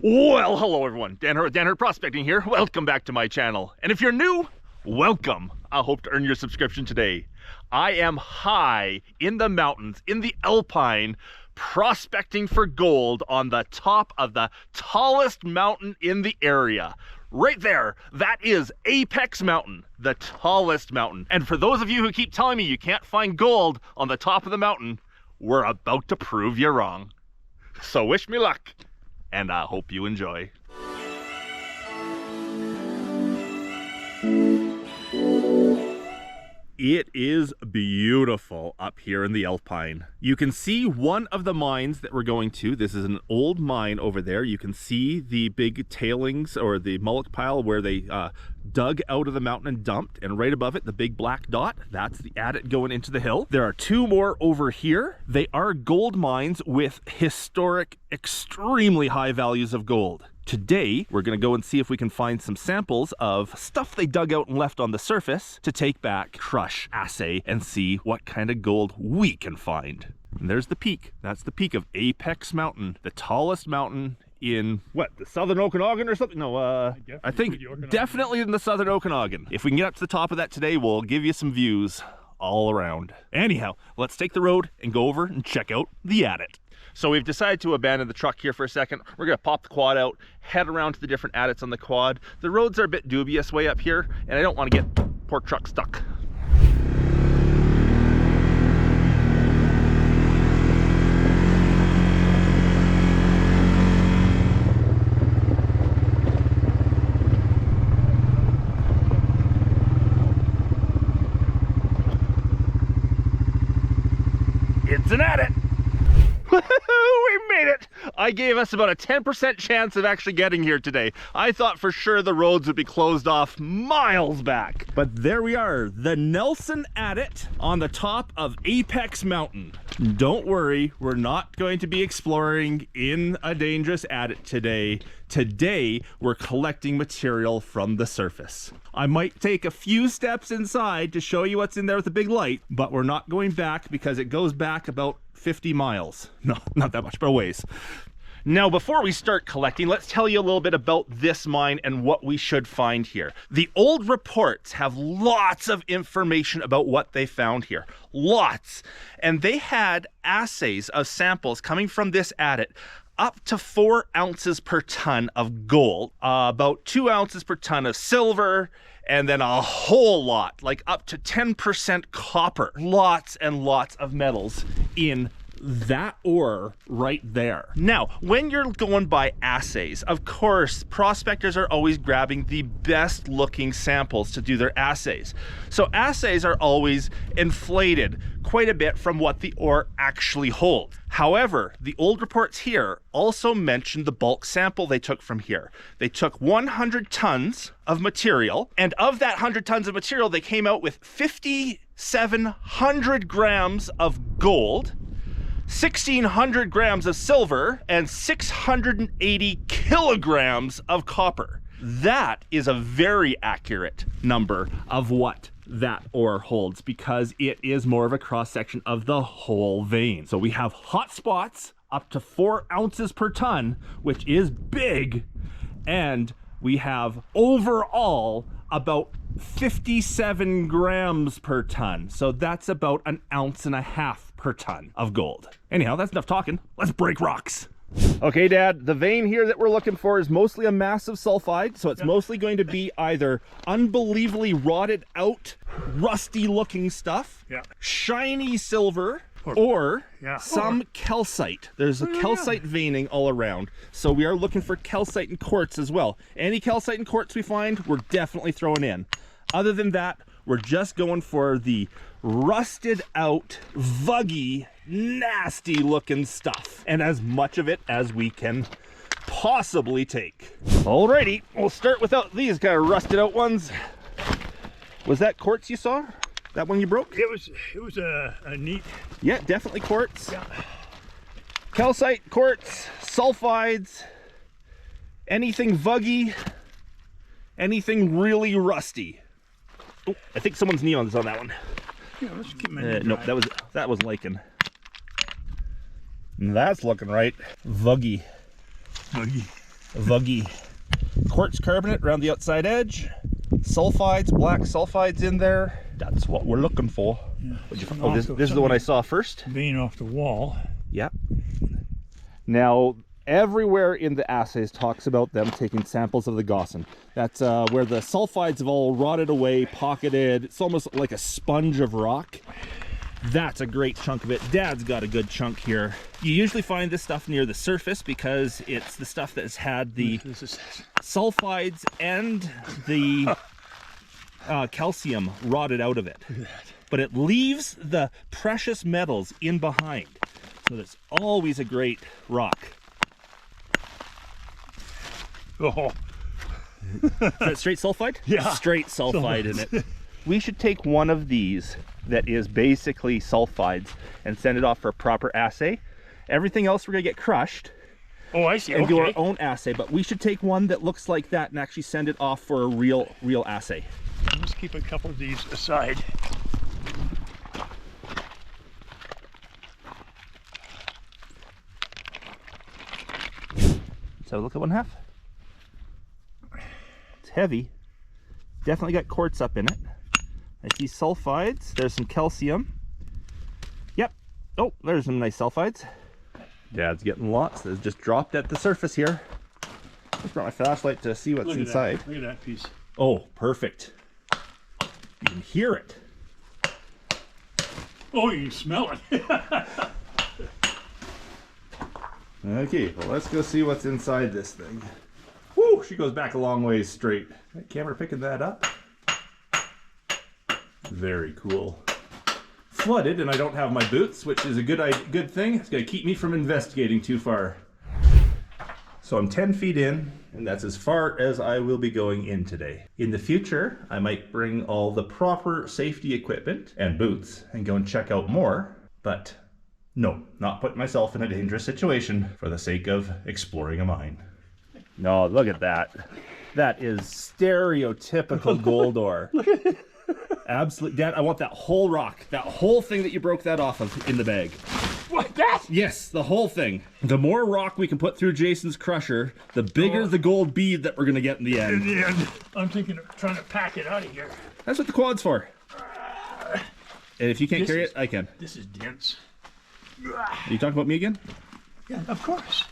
Well, hello everyone. Dan Hurd Prospecting here. Welcome back to my channel. And if you're new, welcome. I hope to earn your subscription today. I am high in the mountains, in the Alpine, prospecting for gold on the top of the tallest mountain in the area. Right there, that is Apex Mountain, the tallest mountain. And for those of you who keep telling me you can't find gold on the top of the mountain, we're about to prove you wrong. So wish me luck, and I hope you enjoy. It is beautiful up here in the Alpine. You can see one of the mines that we're going to. This is an old mine over there. You can see the big tailings or the mullock pile where they dug out of the mountain and dumped, and right above it, the big black dot, that's the adit going into the hill. There are two more over here. They are gold mines with historic, extremely high values of gold. Today, we're gonna go and see if we can find some samples of stuff they dug out and left on the surface to take back, crush, assay, and see what kind of gold we can find. And there's the peak. That's the peak of Apex Mountain, the tallest mountain in, what, the southern Okanagan or something? No, I think definitely in the southern Okanagan. If we can get up to the top of that today, we'll give you some views all around. Anyhow, let's take the road and go over and check out the adit. So we've decided to abandon the truck here for a second. We're gonna pop the quad out, head around to the different adits on the quad. The roads are a bit dubious way up here, and I don't want to get poor truck stuck. It's an adit. We made it! I gave us about a 10% chance of actually getting here today. I thought for sure the roads would be closed off miles back. But there we are, the Nelson Adit on the top of Apex Mountain. Don't worry, we're not going to be exploring in a dangerous adit today. Today, we're collecting material from the surface. I might take a few steps inside to show you what's in there with a big light, but we're not going back because it goes back about 50 miles. No, not that much, but a ways. Now, before we start collecting, let's tell you a little bit about this mine and what we should find here. The old reports have lots of information about what they found here. Lots. And they had assays of samples coming from this adit up to 4 ounces per ton of gold, about 2 ounces per ton of silver, and then a whole lot, like up to 10% copper. Lots and lots of metals in that ore right there. Now, when you're going by assays, of course, prospectors are always grabbing the best looking samples to do their assays. So assays are always inflated quite a bit from what the ore actually holds. However, the old reports here also mentioned the bulk sample they took from here. They took 100 tons of material, and of that 100 tons of material, they came out with 5,700 grams of gold, 1,600 grams of silver, and 680 kilograms of copper. That is a very accurate number of what that ore holds because it is more of a cross-section of the whole vein. So we have hot spots up to 4 ounces per ton, which is big, and we have overall about 57 grams per ton. So that's about 1.5 ounces per ton of gold. Anyhow, that's enough talking. Let's break rocks. Okay, Dad, the vein here that we're looking for is mostly a massive sulfide, so it's mostly going to be either unbelievably rotted out, rusty looking stuff, shiny silver, or some calcite. There's a calcite veining all around, so we are looking for calcite and quartz as well. Any calcite and quartz we find, we're definitely throwing in. Other than that, we're just going for the rusted out, vuggy, nasty looking stuff, and as much of it as we can possibly take. Alrighty, we'll start without these kind of rusted out ones. Was that quartz you saw? That one you broke? It was a neat. Yeah, definitely quartz. Yeah. Calcite, quartz, sulfides, anything vuggy, anything really rusty. Oh, I think someone's neon's on that one. Yeah, let's keep nope, that was lichen. That's looking right. Vuggy. Vuggy. Vuggy quartz carbonate around the outside edge. Sulfides, black sulfides in there. That's what we're looking for. Yeah. Oh, this is the one I saw first. Vein off the wall. Yep. Now, everywhere in the assays talks about them taking samples of the gossan. That's where the sulfides have all rotted away, pocketed. It's almost like a sponge of rock. That's a great chunk of it. Dad's got a good chunk here. You usually find this stuff near the surface because it's the stuff that has had the sulfides and the calcium rotted out of it. But it leaves the precious metals in behind. So that's always a great rock. Oh. Is that straight sulfide? Yeah. Straight sulfide in it. We should take one of these that is basically sulfides and send it off for a proper assay. Everything else we're gonna get crushed. Oh, I see. And do our own assay, but we should take one that looks like that and actually send it off for a real assay. Let's keep a couple of these aside. So look at 1/2. It's heavy. Definitely got quartz up in it. I see sulfides. There's some calcium. Yep. Oh, there's some nice sulfides. Dad's getting lots that just dropped at the surface here. Just brought my flashlight to see what's inside. Look at that piece. Oh, perfect. You can hear it. Oh, you can smell it. Okay, well, let's go see what's inside this thing. Woo, she goes back a long ways straight. That camera picking that up. Very cool. Flooded, and I don't have my boots, which is a good thing. It's gonna keep me from investigating too far. So I'm 10 feet in, and that's as far as I will be going in today. In the future, I might bring all the proper safety equipment and boots and go and check out more, but no, not putting myself in a dangerous situation for the sake of exploring a mine. No, look at that. That is stereotypical gold ore. Absolutely. Dad, I want that whole rock, that whole thing that you broke that off of in the bag. What, that? Yes, the whole thing. The more rock we can put through Jason's crusher, the bigger the gold bead that we're going to get in the end. In the end, I'm thinking of trying to pack it out of here. That's what the quad's for. And if you can't carry it, I can. This is dense. Are you talking about me again? Yeah, of course.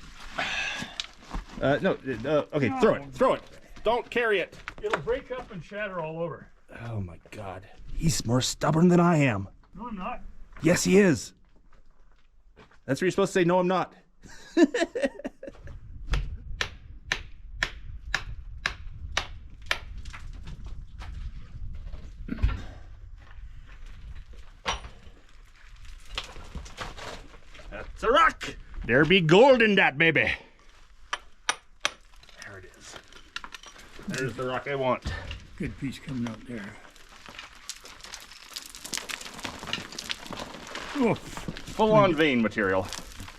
No, okay, throw it. Don't carry it. It'll break up and shatter all over. Oh my God. He's more stubborn than I am. No, I'm not. Yes, he is. That's where you're supposed to say, no, I'm not. That's a rock. There be gold in that, baby. There it is. There's the rock I want. Good piece coming out there. Oh. Full-on vein material.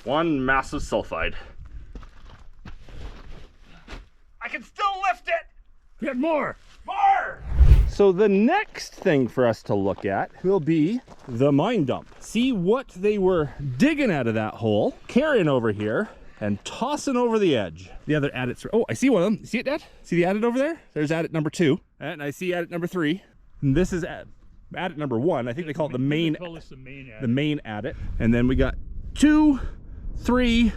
One massive sulfide. I can still lift it! Get more! More! So the next thing for us to look at will be the mine dump. See what they were digging out of that hole, carrying over here, and tossing over the edge. The other adits. Oh, I see one of them. See it, Dad? See the adit over there? There's adit number 2. And I see adit number 3. And this is adit number 1. I think they call it the main. Call this the main adit. The main adit. And then we got 2, 3,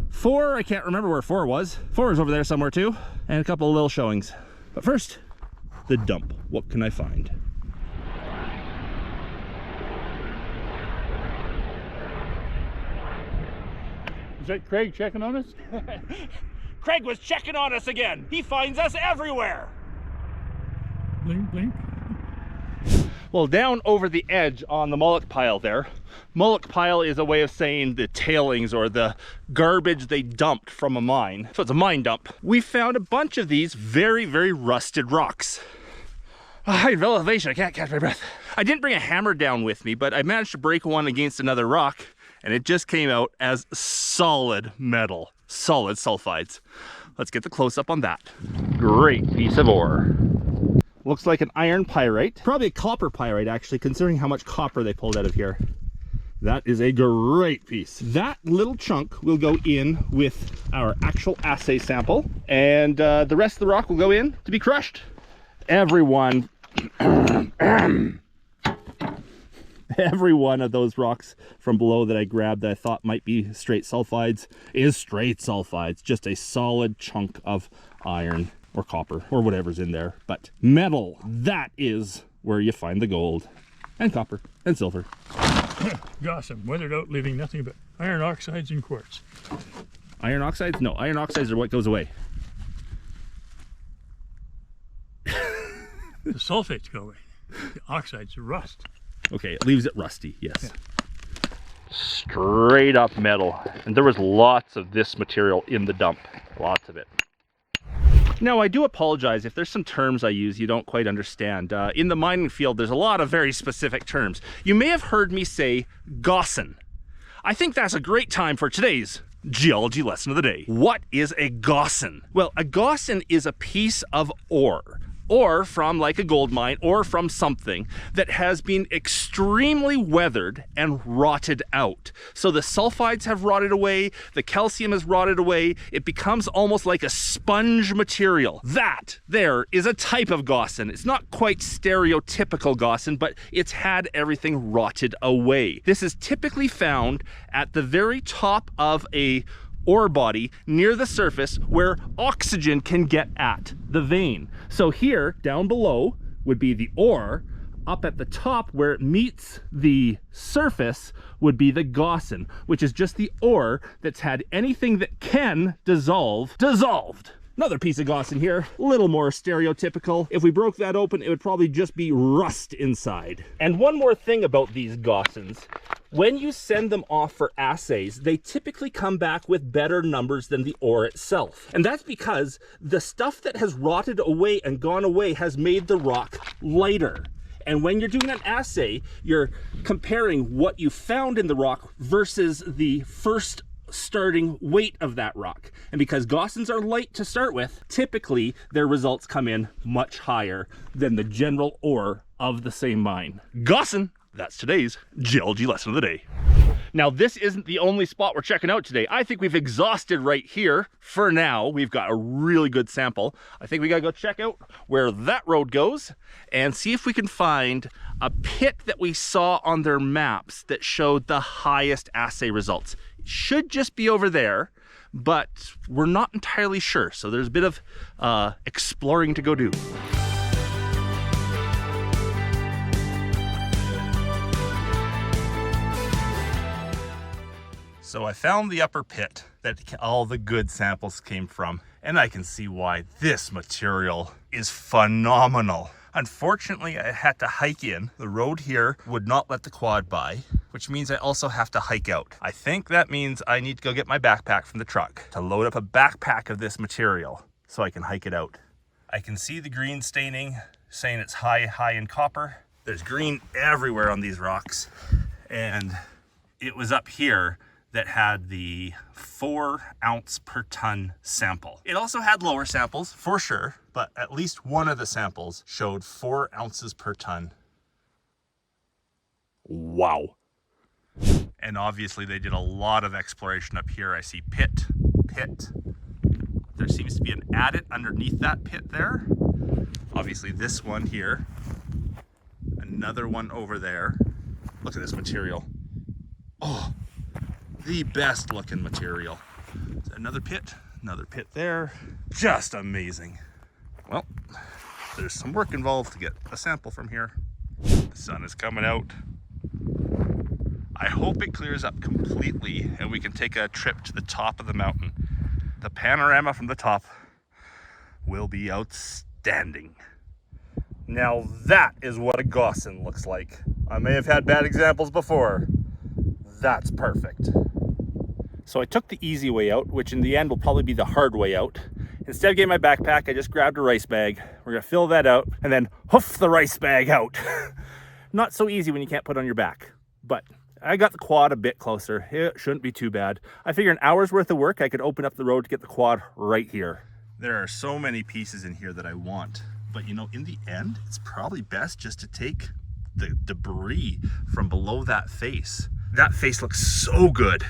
4. I can't remember where 4 was. 4 is over there somewhere too. And a couple of little showings. But first, the dump. What can I find? Is that Craig checking on us? Craig was checking on us again. He finds us everywhere. Blink, blink. Well, down over the edge on the mullock pile there, mullock pile is a way of saying the tailings or the garbage they dumped from a mine. So it's a mine dump. We found a bunch of these very, very rusted rocks. Height of elevation, I can't catch my breath. I didn't bring a hammer down with me, but I managed to break one against another rock, and it just came out as solid metal, solid sulfides. Let's get the close-up on that. Great piece of ore. Looks like an iron pyrite. Probably a copper pyrite, actually, considering how much copper they pulled out of here. That is a great piece. That little chunk will go in with our actual assay sample, and the rest of the rock will go in to be crushed. Every one of those rocks from below that I grabbed that I thought might be straight sulfides is straight sulfides. Just a solid chunk of iron or copper or whatever's in there. But metal, that is where you find the gold and copper and silver. Gossam, weathered out, leaving nothing but iron oxides and quartz. Iron oxides? No, iron oxides are what goes away. The sulfates go away. The oxides rust. Okay, it leaves it rusty, yes. Yeah. Straight up metal. And there was lots of this material in the dump. Lots of it. Now, I do apologize if there's some terms I use you don't quite understand. In the mining field, there's a lot of very specific terms. You may have heard me say gossan. I think that's a great time for today's geology lesson of the day. What is a gossan? Well, a gossan is a piece of ore, or from like a gold mine, or from something that has been extremely weathered and rotted out. So the sulfides have rotted away, the calcium has rotted away, it becomes almost like a sponge material. That there is a type of gossan. It's not quite stereotypical gossan, but it's had everything rotted away. This is typically found at the very top of a ore body near the surface where oxygen can get at the vein. So here down below would be the ore. Up at the top where it meets the surface would be the gossan, which is just the ore that's had anything that can dissolve dissolved. Another piece of gossan here, a little more stereotypical. If we broke that open, it would probably just be rust inside. And one more thing about these gossans, when you send them off for assays, they typically come back with better numbers than the ore itself. And that's because the stuff that has rotted away and gone away has made the rock lighter. And when you're doing an assay, you're comparing what you found in the rock versus the first starting weight of that rock. And because gossans are light to start with, typically their results come in much higher than the general ore of the same mine. Gossan, that's today's geology lesson of the day. Now, this isn't the only spot we're checking out today. I think we've exhausted right here. For now, we've got a really good sample. I think we gotta go check out where that road goes and see if we can find a pit that we saw on their maps that showed the highest assay results. It should just be over there, but we're not entirely sure. So there's a bit of exploring to go do. So I found the upper pit that all the good samples came from, and I can see why this material is phenomenal. Unfortunately, I had to hike in. The road here would not let the quad by, which means I also have to hike out. I think that means I need to go get my backpack from the truck to load up a backpack of this material so I can hike it out. I can see the green staining saying it's high in copper. There's green everywhere on these rocks, and it was up here that had the 4 ounce per ton sample. It also had lower samples for sure, but at least one of the samples showed 4 ounces per ton. Wow. And obviously they did a lot of exploration up here. I see pit. There seems to be an adit underneath that pit there. Obviously this one here, another one over there. Look at this material. Oh, the best looking material. Another pit there. Just amazing. Well, there's some work involved to get a sample from here. The sun is coming out. I hope it clears up completely and we can take a trip to the top of the mountain. The panorama from the top will be outstanding. Now that is what a gossan looks like. I may have had bad examples before. That's perfect. So I took the easy way out, which in the end will probably be the hard way out. Instead of getting my backpack, I just grabbed a rice bag. We're gonna fill that out and then hoof the rice bag out. Not so easy when you can't put it on your back, but I got the quad a bit closer. It shouldn't be too bad. I figure an hour's worth of work, I could open up the road to get the quad right here. There are so many pieces in here that I want, but you know, in the end, it's probably best just to take the debris from below that face. That face looks so good.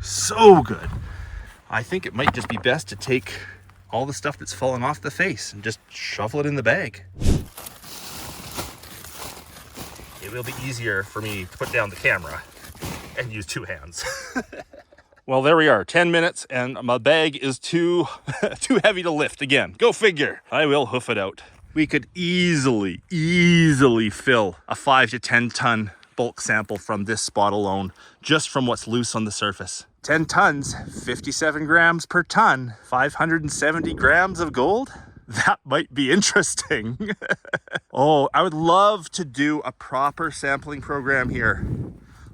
So good. I think it might just be best to take all the stuff that's fallen off the face and just shovel it in the bag. It will be easier for me to put down the camera and use 2 hands. Well, there we are, 10 minutes, and my bag is too heavy to lift again. Go figure. I will hoof it out. We could easily fill a 5 to 10 ton bulk sample from this spot alone, just from what's loose on the surface. 10 tons, 57 grams per ton, 570 grams of gold? That might be interesting. Oh, I would love to do a proper sampling program here.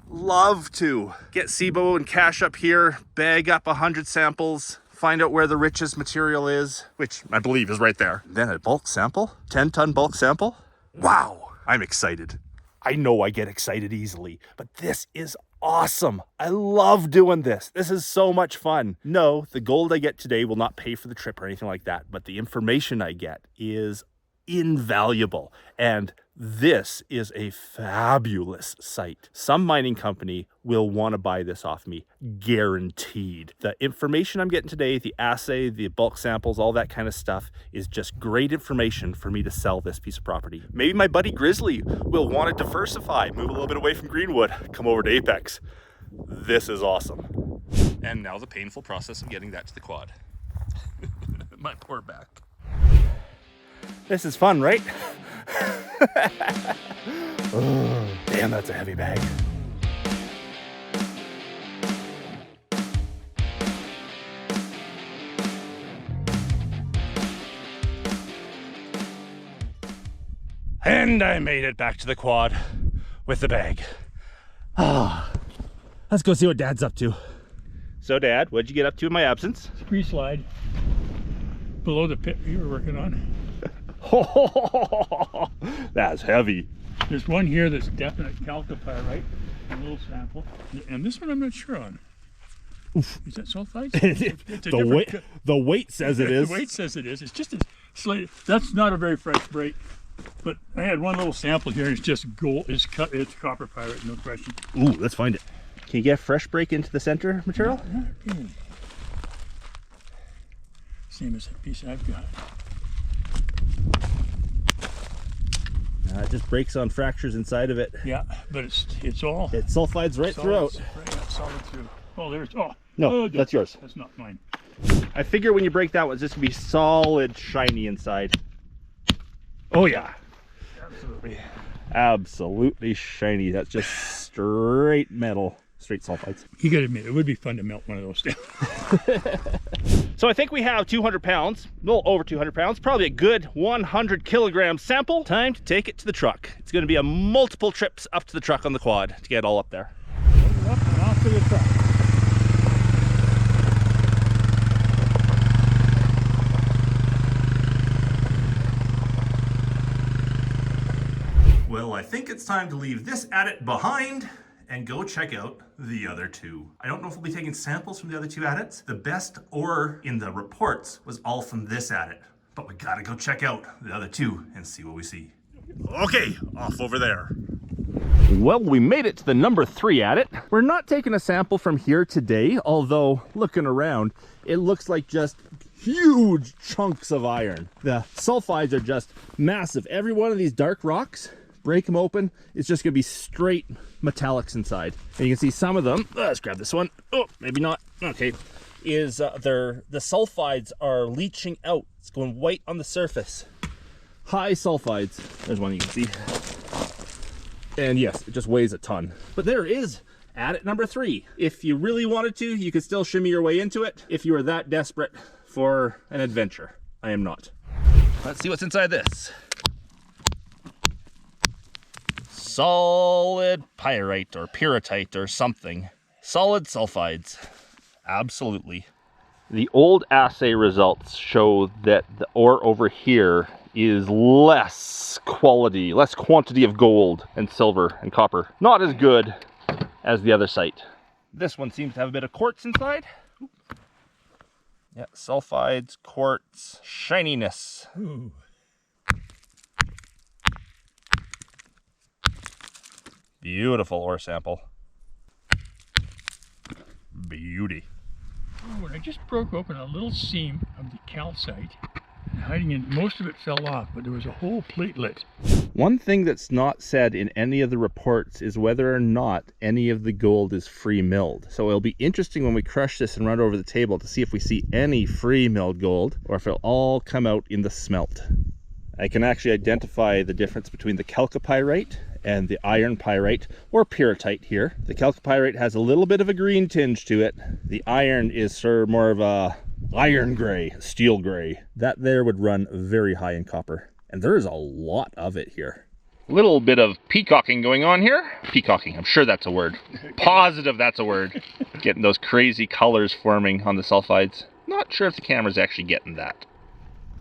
Love to. Get SIBO and Cash up here, bag up 100 samples, find out where the richest material is, which I believe is right there. Then a bulk sample, 10-ton bulk sample. Wow, I'm excited. I know I get excited easily, but this is awesome. I love doing this. This is so much fun. No, the gold I get today will not pay for the trip or anything like that, but the information I get is invaluable. And this is a fabulous site. Some mining company will want to buy this off me, guaranteed. The information I'm getting today, the assay, the bulk samples, all that kind of stuff is just great information for me to sell this piece of property. Maybe my buddy Grizzly will want to diversify, move a little bit away from Greenwood, come over to Apex. This is awesome. And now the painful process of getting that to the quad. My poor back. This is fun, right? Oh, damn, that's a heavy bag. And I made it back to the quad with the bag. Ah, let's go see what Dad's up to. So, Dad, what'd you get up to in my absence? Scree slide below the pit you were working on. That's heavy. There's one here that's definite chalcopyrite, a little sample, and this one I'm not sure on. Oof. Is that sulfides? The weight says it is. The weight says it is. It's just a slight. That's not a very fresh break, but I had one little sample here. It's just gold. It's copper pyrite, no question. Ooh, let's find it. Can you get fresh break into the center material? Yeah. Same as that piece I've got. It just breaks on fractures inside of it. Yeah, but it's all. It sulfides right throughout. Right, solid through. Oh, there's. Oh. No, that's yours. That's not mine. I figure when you break that one, it's just gonna be solid, shiny inside. Oh yeah. Absolutely. Absolutely shiny. That's just straight metal, straight sulfides. You gotta admit, it would be fun to melt one of those down. So I think we have 200 pounds, a little over 200 pounds, probably a good 100 kilogram sample. Time to take it to the truck. It's gonna be a multiple trips up to the truck on the quad to get it all up there. Up and off to the truck. Well, I think it's time to leave this adit behind and go check out the other two. I don't know if we'll be taking samples from the other two adits. The best ore in the reports was all from this adit, but we gotta go check out the other two and see what we see. Okay, off over there. Well, we made it to the number 3 adit. We're not taking a sample from here today, although looking around, it looks like just huge chunks of iron. The sulfides are just massive. Every one of these dark rocks, break them open, it's just gonna be straight metallics inside. And you can see some of them, let's grab this one. Oh, maybe not, okay. The sulfides are leaching out. It's going white on the surface. High sulfides, there's one you can see. And yes, it just weighs a ton. But there is adit number 3. If you really wanted to, you could still shimmy your way into it if you were that desperate for an adventure. I am not. Let's see what's inside this. Solid pyrite or pyrrhotite or something. Solid sulfides. Absolutely. The old assay results show that the ore over here is less quality, less quantity of gold and silver and copper. Not as good as the other site. This one seems to have a bit of quartz inside. Yeah, sulfides, quartz, shininess. Ooh. Beautiful ore sample. beauty. Oh, and I just broke open a little seam of the calcite. Hiding in, most of it fell off, but there was a whole platelet. One thing that's not said in any of the reports is whether or not any of the gold is free milled. So it'll be interesting when we crush this and run it over the table to see if we see any free milled gold or if it'll all come out in the smelt. I can actually identify the difference between the chalcopyrite and the iron pyrite or pyrrhotite here. The chalcopyrite has a little bit of a green tinge to it. The iron is sort of more of a iron gray, steel gray. That there would run very high in copper. And there is a lot of it here. Little bit of peacocking going on here. Peacocking, I'm sure that's a word. Positive that's a word. Getting those crazy colors forming on the sulfides. Not sure if the camera's actually getting that.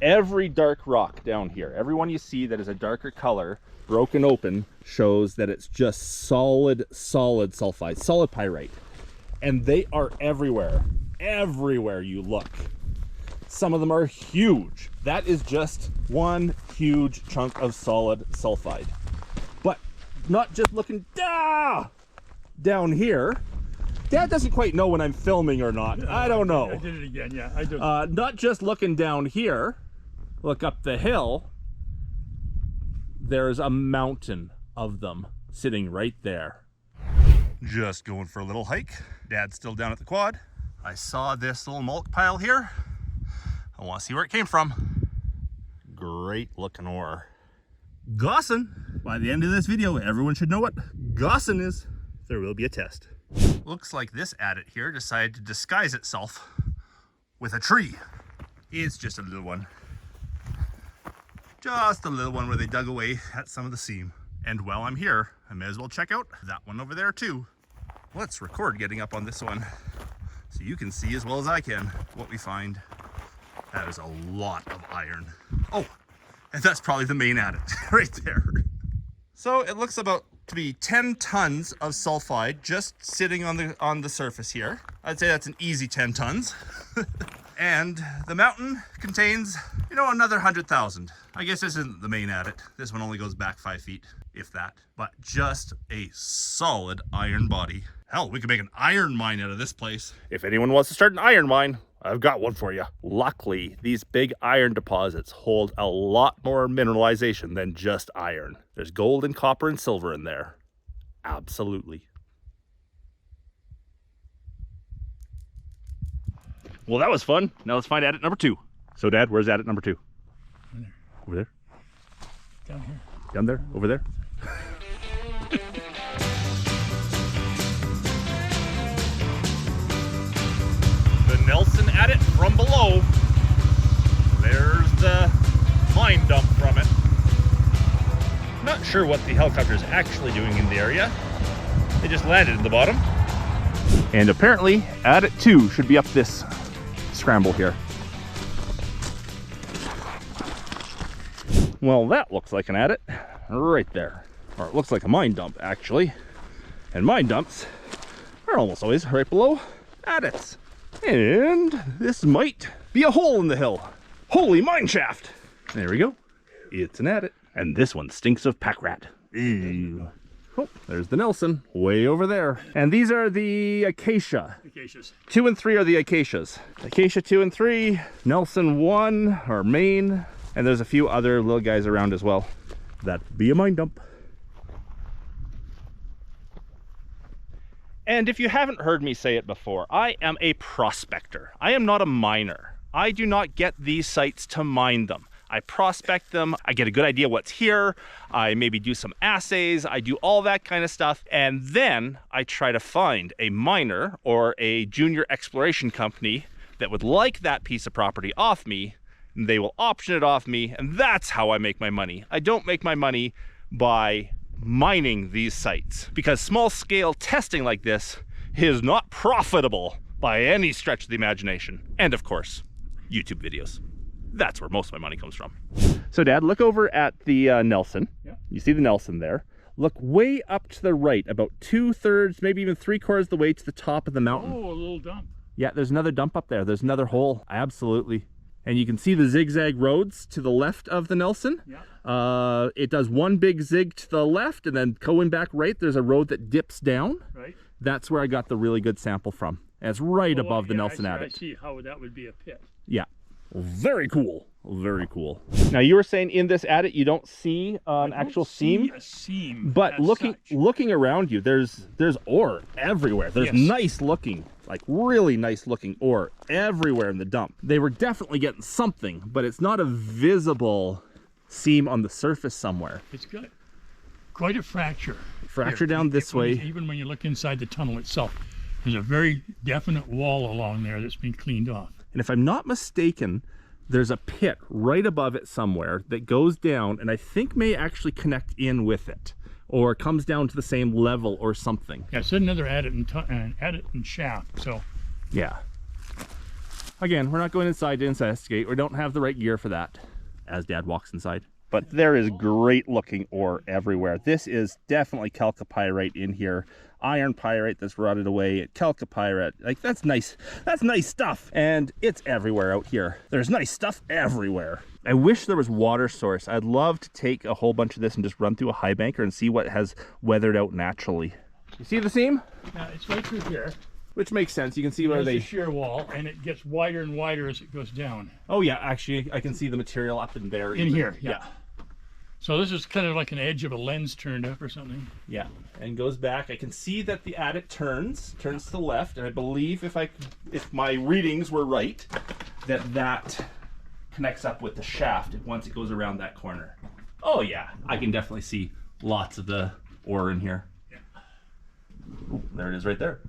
Every dark rock down here, every one you see that is a darker color, broken open, shows that it's just solid sulfide, solid pyrite. And they are everywhere. Everywhere you look. Some of them are huge. That is just one huge chunk of solid sulfide. But not just looking down here. Dad doesn't quite know when I'm filming or not. I don't know. I did it again, yeah. I did. Not just looking down here. Look up the hill. There's a mountain of them sitting right there. Just going for a little hike. Dad's still down at the quad. I saw this little mulch pile here. I want to see where it came from. Great looking ore. Gossin. By the end of this video, everyone should know what gossin is. There will be a test. Looks like this adit here decided to disguise itself with a tree. It's just a little one. Just a little one where they dug away at some of the seam. And while I'm here, I may as well check out that one over there too. Let's record getting up on this one so you can see as well as I can what we find. That is a lot of iron. Oh, and that's probably the main adit right there. So it looks about to be 10 tons of sulfide just sitting on the surface here. I'd say that's an easy 10 tons. And the mountain contains, you know, another 100,000. I guess this isn't the main adit. This one only goes back 5 feet, if that. But just a solid iron body. Hell, we could make an iron mine out of this place. If anyone wants to start an iron mine, I've got one for you. Luckily, these big iron deposits hold a lot more mineralization than just iron. There's gold and copper and silver in there. Absolutely. Well, that was fun. Now let's find adit number 2. So, Dad, where's adit number 2? Over there. Down here. Down there? Over there? The Nelson adit from below. There's the mine dump from it. Not sure what the helicopter is actually doing in the area. They just landed in the bottom. And apparently, adit 2 should be up this scramble here. Well, that looks like an adit right there. Or it looks like a mine dump, actually. And mine dumps are almost always right below adits. And this might be a hole in the hill. Holy mine shaft! There we go. It's an adit. And this one stinks of pack rat. Ew. Oh, there's the Nelson way over there. And these are the acacia. Acacias. 2 and 3 are the acacias. Acacia 2 and 3, Nelson 1 are main, and there's a few other little guys around as well. That'd be a mine dump. And if you haven't heard me say it before, I am a prospector. I am not a miner. I do not get these sites to mine them. I prospect them, I get a good idea what's here, I maybe do some assays, I do all that kind of stuff, and then I try to find a miner or a junior exploration company that would like that piece of property off me, and they will option it off me, and that's how I make my money. I don't make my money by mining these sites, because small-scale testing like this is not profitable by any stretch of the imagination. And of course, YouTube videos. That's where most of my money comes from. So, Dad, look over at the Nelson. Yeah. You see the Nelson there. Look way up to the right, about 2/3, maybe even 3/4 of the way to the top of the mountain. Oh, a little dump. Yeah, there's another dump up there. There's another hole. Absolutely. And you can see the zigzag roads to the left of the Nelson. Yeah. It does one big zig to the left, and then going back right, there's a road that dips down. Right. That's where I got the really good sample from. And it's right Oh, above the yeah, Nelson I adit. see how that would be a pit. Yeah. Very cool. Very cool. Now you were saying in this adit you don't see an actual seam, A seam, but as such. looking around you, there's ore everywhere. There's Yes. nice looking, like really nice looking ore everywhere in the dump. They were definitely getting something, but it's not a visible seam on the surface somewhere. It's got quite a fracture. Fracture down this way. Even when you look inside the tunnel itself, there's a very definite wall along there that's been cleaned off. And if I'm not mistaken, there's a pit right above it somewhere that goes down and I think may actually connect in with it, or comes down to the same level or something. Yeah, it's another adit and shaft. So Yeah. Again, we're not going inside to investigate. We don't have the right gear for that, as Dad walks inside. But there is great looking ore everywhere. This is definitely chalcopyrite in here. Iron pyrite that's rotted away, chalcopyrite. Like, that's nice stuff. And it's everywhere out here. There's nice stuff everywhere. I wish there was water source. I'd love to take a whole bunch of this and just run through a high banker and see what has weathered out naturally. You see the seam? yeah, it's right through here. Which makes sense. You can see where There's they... a shear wall, and it gets wider and wider as it goes down. Oh yeah, actually I can see the material up in there. In even. here, yeah. So this is kind of like an edge of a lens turned up or something. Yeah, and goes back. I can see that the adit turns to the left, and I believe if my readings were right, that connects up with the shaft once it goes around that corner. Oh yeah, I can definitely see lots of the ore in here. Yeah. Ooh, there it is right there.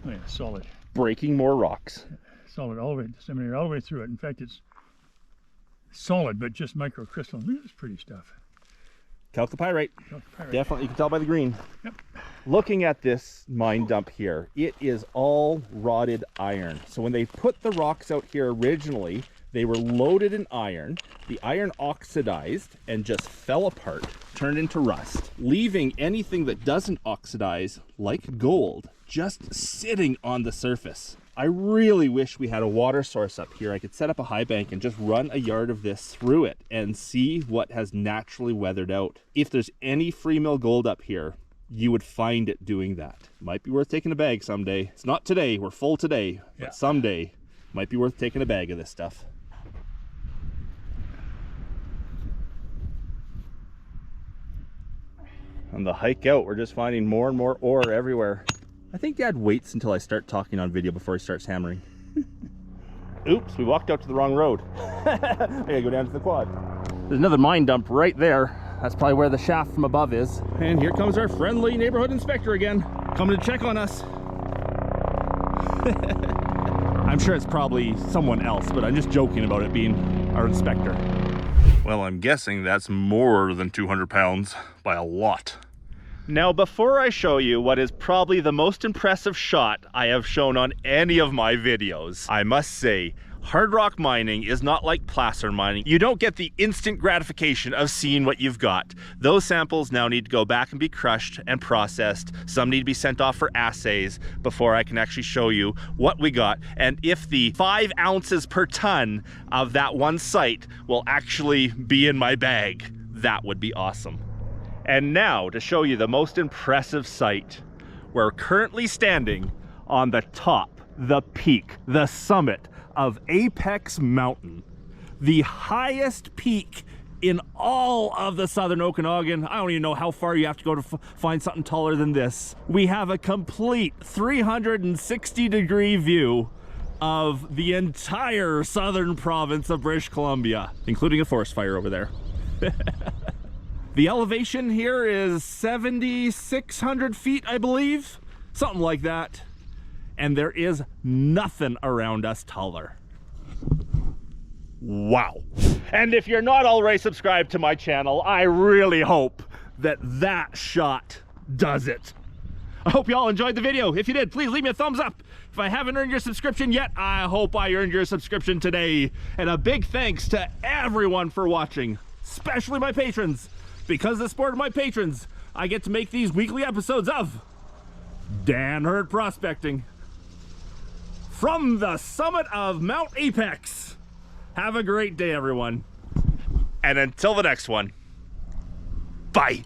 Oh yeah, solid. Breaking more rocks. Solid all the way, seminary, all the way through it. In fact, it's solid, but just microcrystalline. Look at this pretty stuff. Chalcopyrite. Chalcopyrite. Definitely, you can tell by the green. Yep. Looking at this mine dump here, it is all rotted iron. So when they put the rocks out here originally, they were loaded in iron. The iron oxidized and just fell apart, turned into rust, leaving anything that doesn't oxidize, like gold, just sitting on the surface. I really wish we had a water source up here. I could set up a high bank and just run a yard of this through it and see what has naturally weathered out. If there's any free mill gold up here, you would find it doing that. Might be worth taking a bag someday. It's not today, we're full today, Yeah. but someday might be worth taking a bag of this stuff. On the hike out, we're just finding more and more ore everywhere. I think Dad waits until I start talking on video before he starts hammering. Oops, we walked out to the wrong road. I gotta go down to the quad. There's another mine dump right there. That's probably where the shaft from above is. And here comes our friendly neighborhood inspector again, coming to check on us. I'm sure it's probably someone else, but I'm just joking about it being our inspector. Well, I'm guessing that's more than 200 pounds by a lot. Now, before I show you what is probably the most impressive shot I have shown on any of my videos, I must say, hard rock mining is not like placer mining. You don't get the instant gratification of seeing what you've got. Those samples now need to go back and be crushed and processed. Some need to be sent off for assays before I can actually show you what we got. And if the 5 ounces per ton of that one site will actually be in my bag, that would be awesome. And now to show you the most impressive site. We're currently standing on the top, the peak, the summit of Apex Mountain, the highest peak in all of the southern Okanagan. I don't even know how far you have to go to find something taller than this. We have a complete 360-degree view of the entire southern province of British Columbia, including a forest fire over there. The elevation here is 7,600 feet, I believe, something like that. And there is nothing around us taller. Wow. And if you're not already subscribed to my channel, I really hope that that shot does it. I hope you all enjoyed the video. If you did, please leave me a thumbs up. If I haven't earned your subscription yet, I hope I earned your subscription today. And a big thanks to everyone for watching, especially my patrons. Because of the support of my patrons, I get to make these weekly episodes of Dan Hurd Prospecting from the summit of Mount Apex. Have a great day, everyone. And until the next one, bye.